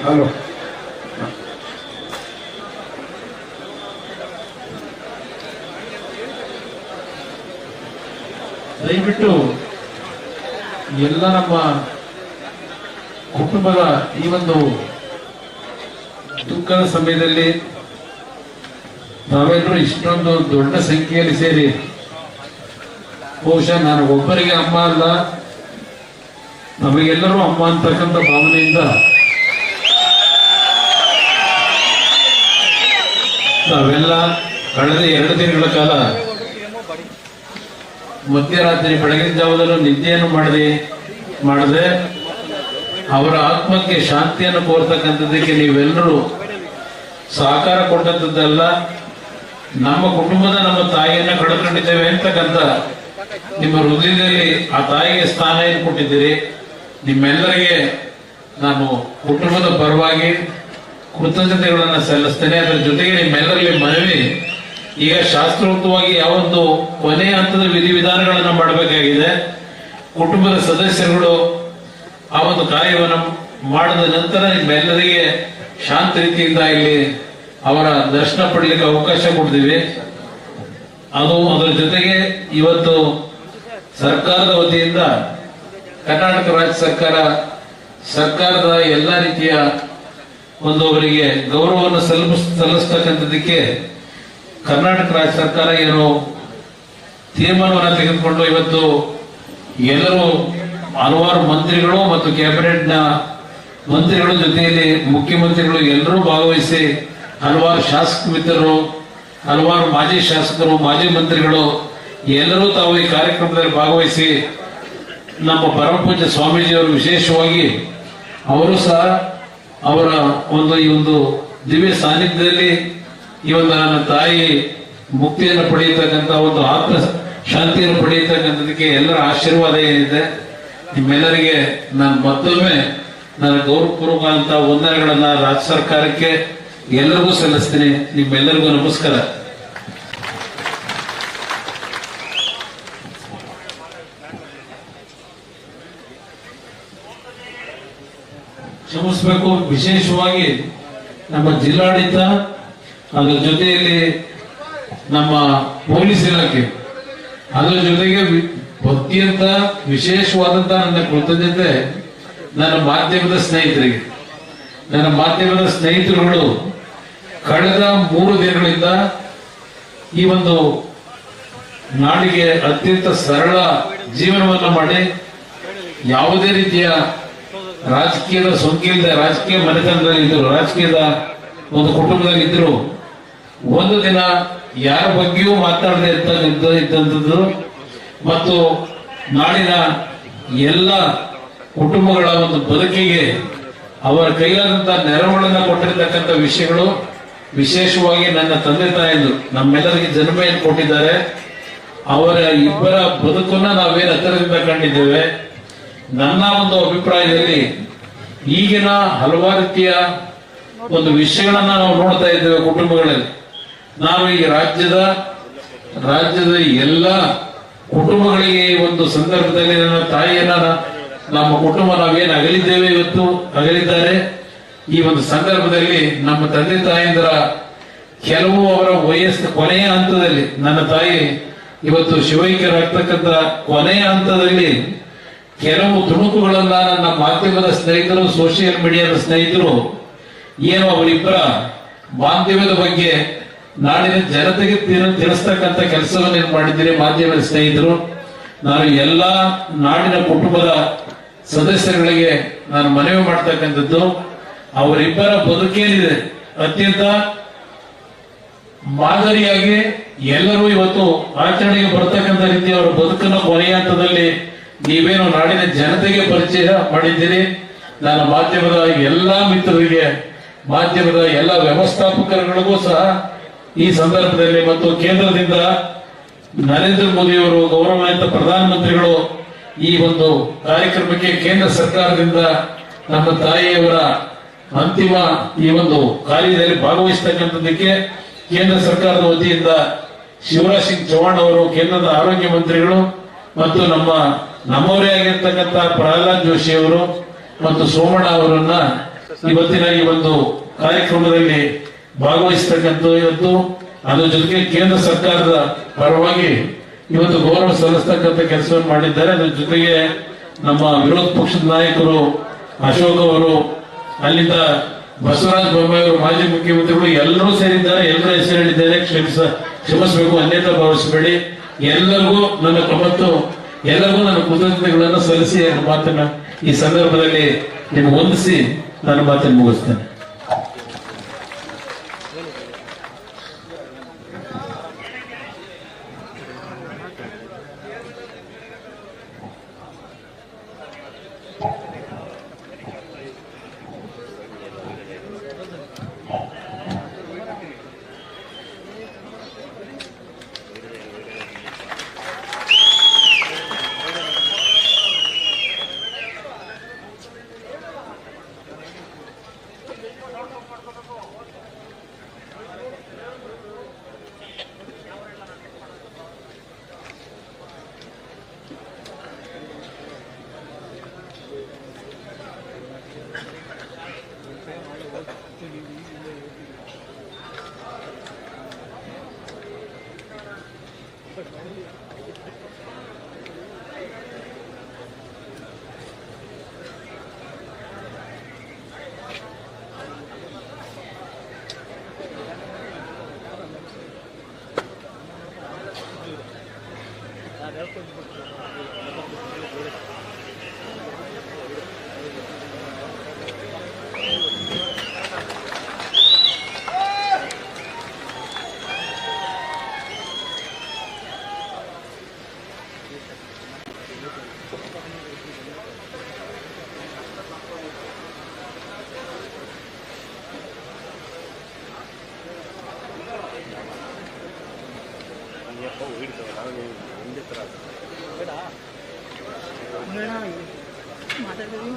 Hello. ದಯವಿಟ್ಟು ಎಲ್ಲ ನಮ್ಮ ಕುಟುಂಬದ ಈ ಒಂದು ದುಃಖದ ಸಮಯದಲ್ಲಿ ನಾವೆಲ್ಲರೂ ಇಷ್ಟೊಂದು ದೊಡ್ಡ ಸಂಖ್ಯೆಯಲ್ಲಿ ಸೇರಿ, ಬಹುಶಃ ನಾನು ಒಬ್ಬರಿಗೆ ಅಮ್ಮ ಅಲ್ಲ, ನಮಗೆಲ್ಲರೂ ಅಮ್ಮ ಅಂತಕ್ಕಂಥ ಭಾವನೆಯಿಂದ ನಾವೆಲ್ಲ ಕಳೆದ 2 ದಿನಗಳ ಕಾಲ ಮಧ್ಯರಾತ್ರಿ ಬೆಳಗಿನ ಜಾವದಲ್ಲೂ ನಿದ್ದೆಯನ್ನು ಮಾಡದೆ ಅವರ ಆತ್ಮಕ್ಕೆ ಶಾಂತಿಯನ್ನು ಕೋರ್ತಕ್ಕಂಥದ್ದಕ್ಕೆ ನೀವೆಲ್ಲರೂ ಸಹಕಾರ ಕೊಟ್ಟದ್ದಲ್ಲ, ನಮ್ಮ ಕುಟುಂಬದ ನಮ್ಮ ತಾಯಿಯನ್ನ ಕಳೆದುಕೊಂಡಿದ್ದೇವೆ ಅಂತಕ್ಕಂಥ ನಿಮ್ಮ ಹೃದಯದಲ್ಲಿ ಆ ತಾಯಿಗೆ ಸ್ಥಾನ ಏನು ಕೊಟ್ಟಿದ್ದೀರಿ. ನಿಮ್ಮೆಲ್ಲರಿಗೆ ನಾನು ಕುಟುಂಬದ ಪರವಾಗಿ ಕೃತಜ್ಞತೆಗಳನ್ನು ಸಲ್ಲಿಸ್ತೇನೆ. ಅದರ ಜೊತೆಗೆ ನಿಮ್ಮೆಲ್ಲರಲ್ಲಿ ಮನವಿ, ಈಗ ಶಾಸ್ತ್ರೋಕ್ತವಾಗಿ ಯಾವೊಂದು ಕೊನೆಯ ಹಂತದ ವಿಧಿವಿಧಾನಗಳನ್ನು ಮಾಡಬೇಕಾಗಿದೆ. ಕುಟುಂಬದ ಸದಸ್ಯರುಗಳು ಆ ಒಂದು ಕಾರ್ಯವನ್ನು ಮಾಡಿದ ನಂತರ ನಿಮ್ಮೆಲ್ಲರಿಗೆ ಶಾಂತ ರೀತಿಯಿಂದ ಇಲ್ಲಿ ಅವರ ದರ್ಶನ ಪಡಲಿಕ್ಕೆ ಅವಕಾಶ ಕೊಡ್ತೀವಿ. ಅದರ ಜೊತೆಗೆ ಇವತ್ತು ಸರ್ಕಾರದ ವತಿಯಿಂದ ಕರ್ನಾಟಕ ರಾಜ್ಯ ಸರ್ಕಾರದ ಎಲ್ಲ ರೀತಿಯ ಒಂದು ಅವರಿಗೆ ಗೌರವವನ್ನು ಸಲ್ಲಿಸ್ತಕ್ಕಂಥದ್ದಕ್ಕೆ ಕರ್ನಾಟಕ ರಾಜ್ಯ ಸರ್ಕಾರ ಏನು ತೀರ್ಮಾನವನ್ನು ತೆಗೆದುಕೊಂಡು ಇವತ್ತು ಎಲ್ಲರೂ ಹಲವಾರು ಮಂತ್ರಿಗಳು ಮತ್ತು ಕ್ಯಾಬಿನೆಟ್ನ ಮಂತ್ರಿಗಳ ಜೊತೆಯಲ್ಲಿ ಮುಖ್ಯಮಂತ್ರಿಗಳು ಎಲ್ಲರೂ ಭಾಗವಹಿಸಿ, ಹಲವಾರು ಶಾಸಕ ಮಿತ್ರರು, ಹಲವಾರು ಮಾಜಿ ಶಾಸಕರು, ಮಾಜಿ ಮಂತ್ರಿಗಳು ಎಲ್ಲರೂ ತಾವು ಈ ಕಾರ್ಯಕ್ರಮದಲ್ಲಿ ಭಾಗವಹಿಸಿ ನಮ್ಮ ಪರಮಪೂಜ್ಯ ಸ್ವಾಮೀಜಿಯವರು ವಿಶೇಷವಾಗಿ ಅವರು ಸಹ ಅವರ ಈ ಒಂದು ದಿವ್ಯ ಸಾನ್ನಿಧ್ಯದಲ್ಲಿ ಈ ಒಂದು ನನ್ನ ತಾಯಿ ಮುಕ್ತಿಯನ್ನು ಪಡೆಯತಕ್ಕಂಥ ಒಂದು ಆತ್ಮ ಶಾಂತಿಯನ್ನು ಪಡೆಯತಕ್ಕಂಥದಕ್ಕೆ ಎಲ್ಲರ ಆಶೀರ್ವಾದ ಏನಿದೆ. ನಿಮ್ಮೆಲ್ಲರಿಗೆ ನಾನು ಮತ್ತೊಮ್ಮೆ ನನ್ನ ಗೌರವಪೂರ್ವಕ ಅಂತ ವಂದನೆಗಳನ್ನ ರಾಜ್ಯ ಸರ್ಕಾರಕ್ಕೆ ಎಲ್ಲರಿಗೂ ಸಲ್ಲಿಸ್ತೀನಿ. ನಿಮ್ಮೆಲ್ಲರಿಗೂ ನಮಸ್ಕಾರ. ಕ್ಷಮಿಸಬೇಕು. ವಿಶೇಷವಾಗಿ ನಮ್ಮ ಜಿಲ್ಲಾಡಳಿತ, ಅದರ ಜೊತೆಯಲ್ಲಿ ನಮ್ಮ ಪೊಲೀಸ್ ಇಲಾಖೆ, ಅದರ ಜೊತೆಗೆ ಅತ್ಯಂತ ವಿಶೇಷವಾದಂತಹ ನನ್ನ ಕೃತಜ್ಞತೆ ನನ್ನ ಮಾಧ್ಯಮದ ಸ್ನೇಹಿತರಿಗೆ. ನನ್ನ ಮಾಧ್ಯಮದ ಸ್ನೇಹಿತರುಗಳು ಕಳೆದ 3 ದಿನಗಳಿಂದ ಈ ಒಂದು ನಾಡಿಗೆ ಅತ್ಯಂತ ಸರಳ ಜೀವನವನ್ನು ಮಾಡಿ, ಯಾವುದೇ ರೀತಿಯ ರಾಜಕೀಯದ ಸೋಂಕಿಲ್ಲದೆ ರಾಜಕೀಯ ಮನೆತನದಲ್ಲಿ ಇದ್ರು, ರಾಜಕೀಯದ ಒಂದು ಕುಟುಂಬದಲ್ಲಿ ಇದ್ರು, ಒಂದು ದಿನ ಯಾರ ಬಗ್ಗೆಯೂ ಮಾತಾಡದೆ ಇದ್ದಂಥದ್ದು ಮತ್ತು ನಾಡಿನ ಎಲ್ಲ ಕುಟುಂಬಗಳ ಒಂದು ಬದುಕಿಗೆ ಅವರ ಕೈಲಾದಂತಹ ನೆರವುಗಳನ್ನು ಕೊಟ್ಟಿರ್ತಕ್ಕಂಥ ವಿಷಯಗಳು, ವಿಶೇಷವಾಗಿ ನನ್ನ ತಂದೆ ತಾಯಿಗಳು ನಮ್ಮೆಲ್ಲರಿಗೆ ಜನ್ಮೆಯನ್ನು ಕೊಟ್ಟಿದ್ದಾರೆ. ಅವರ ಇಬ್ಬರ ಬದುಕನ್ನ ನಾವೇನು ಹತ್ತಿರದಿಂದ ಕಂಡಿದ್ದೇವೆ. ನನ್ನ ಒಂದು ಅಭಿಪ್ರಾಯದಲ್ಲಿ ಈಗಿನ ಹಲವಾರು ರೀತಿಯ ಒಂದು ವಿಷಯಗಳನ್ನ ನಾವು ನೋಡ್ತಾ ಇದ್ದೇವೆ ಕುಟುಂಬಗಳಲ್ಲಿ. ನಾವು ಈ ರಾಜ್ಯದ ಎಲ್ಲ ಕುಟುಂಬಗಳಿಗೆ ಒಂದು ಸಂದರ್ಭದಲ್ಲಿ ನನ್ನ ತಾಯಿಯನ್ನ ನಮ್ಮ ಕುಟುಂಬ ನಾವೇನು ಅಗಲಿದ್ದೇವೆ, ಇವತ್ತು ಅಗಲಿದ್ದಾರೆ. ಈ ಒಂದು ಸಂದರ್ಭದಲ್ಲಿ ನಮ್ಮ ತಂದೆ ತಾಯಿಯಂದರ ಕೆಲವು ಅವರ ವಯಸ್ಸು ಕೊನೆಯ ಹಂತದಲ್ಲಿ, ನನ್ನ ತಾಯಿ ಇವತ್ತು ಶಿವೈಕ್ಯರಾಗ್ತಕ್ಕಂಥ ಕೊನೆಯ ಹಂತದಲ್ಲಿ ಕೆಲವು ತುಣುಕುಗಳನ್ನ ನನ್ನ ಮಾಧ್ಯಮದ ಸ್ನೇಹಿತರು, ಸೋಷಿಯಲ್ ಮೀಡಿಯಾದ ಸ್ನೇಹಿತರು ಏನು ಅವರಿಬ್ಬರ ಬಾಂಧವ್ಯದ ಬಗ್ಗೆ ನಾಡಿನ ಜನತೆಗೆ ತಿಳಿಸ್ತಕ್ಕಂಥ ಕೆಲಸವನ್ನು ಮಾಡಿದ್ದೀರಿ ಮಾಧ್ಯಮದ ಸ್ನೇಹಿತರು. ನಾನು ಎಲ್ಲ ನಾಡಿನ ಕುಟುಂಬದ ಸದಸ್ಯರುಗಳಿಗೆ ನಾನು ಮನವಿ ಮಾಡ್ತಕ್ಕಂಥದ್ದು, ಅವರಿಬ್ಬರ ಬದುಕೇನಿದೆ ಅತ್ಯಂತ ಮಾದರಿಯಾಗಿ ಎಲ್ಲರೂ ಇವತ್ತು ಆಚರಣೆಗೆ ಬರ್ತಕ್ಕಂಥ ರೀತಿ ಅವರ ಬದುಕನ್ನು ಕೊನೆಯ ಹಂತದಲ್ಲಿ ನೀವೇನು ನಾಡಿನ ಜನತೆಗೆ ಪರಿಚಯ ಮಾಡಿದ್ದೀರಿ. ನಾನು ಮಾಧ್ಯಮದ ಎಲ್ಲಾ ಮಿತ್ರರಿಗೆ, ಮಾಧ್ಯಮದ ಎಲ್ಲ ವ್ಯವಸ್ಥಾಪಕರುಗಳಿಗೂ ಸಹ ಈ ಸಂದರ್ಭದಲ್ಲಿ ಮತ್ತು ಕೇಂದ್ರದಿಂದ ನರೇಂದ್ರ ಮೋದಿಯವರು ಗೌರವಾನ್ವಿತ ಪ್ರಧಾನಮಂತ್ರಿಗಳು ಈ ಒಂದು ಕಾರ್ಯಕ್ರಮಕ್ಕೆ ಕೇಂದ್ರ ಸರ್ಕಾರದಿಂದ ನಮ್ಮ ತಾಯಿಯವರ ಅಂತಿಮ ಈ ಒಂದು ಕಾರ್ಯದಲ್ಲಿ ಭಾಗವಹಿಸತಕ್ಕಂಥದ್ದಕ್ಕೆ ಕೇಂದ್ರ ಸರ್ಕಾರದ ವತಿಯಿಂದ ಶಿವರಾಜ್ ಸಿಂಗ್ ಚೌಹಾಣ್ ಅವರು, ಕೇಂದ್ರದ ಆರೋಗ್ಯ ಮಂತ್ರಿಗಳು ಮತ್ತು ನಮ್ಮವರೇ ಆಗಿರ್ತಕ್ಕಂಥ ಪ್ರಹ್ಲಾದ್ ಜೋಶಿ ಅವರು ಮತ್ತು ಸೋಮಣ್ಣ ಅವರನ್ನ ಇವತ್ತಿನ ಈ ಒಂದು ಕಾರ್ಯಕ್ರಮದಲ್ಲಿ ಭಾಗವಹಿಸ್ತಕ್ಕಂಥ ಇವತ್ತು ಅದ್ರ ಜೊತೆಗೆ ಕೇಂದ್ರ ಸರ್ಕಾರದ ಪರವಾಗಿ ಇವತ್ತು ಗೌರವ ಸಲ್ಲಿಸ್ತಕ್ಕಂಥ ಕೆಲಸವನ್ನು ಮಾಡಿದ್ದಾರೆ. ಅದ್ರ ಜೊತೆಗೆ ನಮ್ಮ ವಿರೋಧ ಪಕ್ಷದ ನಾಯಕರು ಅಶೋಕ್ ಅವರು, ಅಲ್ಲಿಂದ ಬಸವರಾಜ ಬೊಮ್ಮಾಯಿ ಅವರು, ಮಾಜಿ ಮುಖ್ಯಮಂತ್ರಿಗಳು ಎಲ್ಲರೂ ಸೇರಿದ್ದಾರೆ. ಎಲ್ಲರ ಹೆಸರು ಹೇಳಿದ್ದಾರೆ, ಕ್ಷಮಿಸಬೇಕು, ಅನ್ಯತಾ ಭಾವಿಸಬೇಡಿ. ಎಲ್ಲರಿಗೂ ನನ್ನ ಕೃತಜ್ಞತೆಗಳನ್ನು ಸಲ್ಲಿಸಿ ನನ್ನ ಮಾತನ್ನ ಈ ಸಂದರ್ಭದಲ್ಲಿ ನಿಮ್ಗೆ ಹೊಂದಿಸಿ ನನ್ನ ಮಾತನ್ನು ಮುಗಿಸ್ತೇನೆ. ಮಾತಾಡ್ತೀವಿ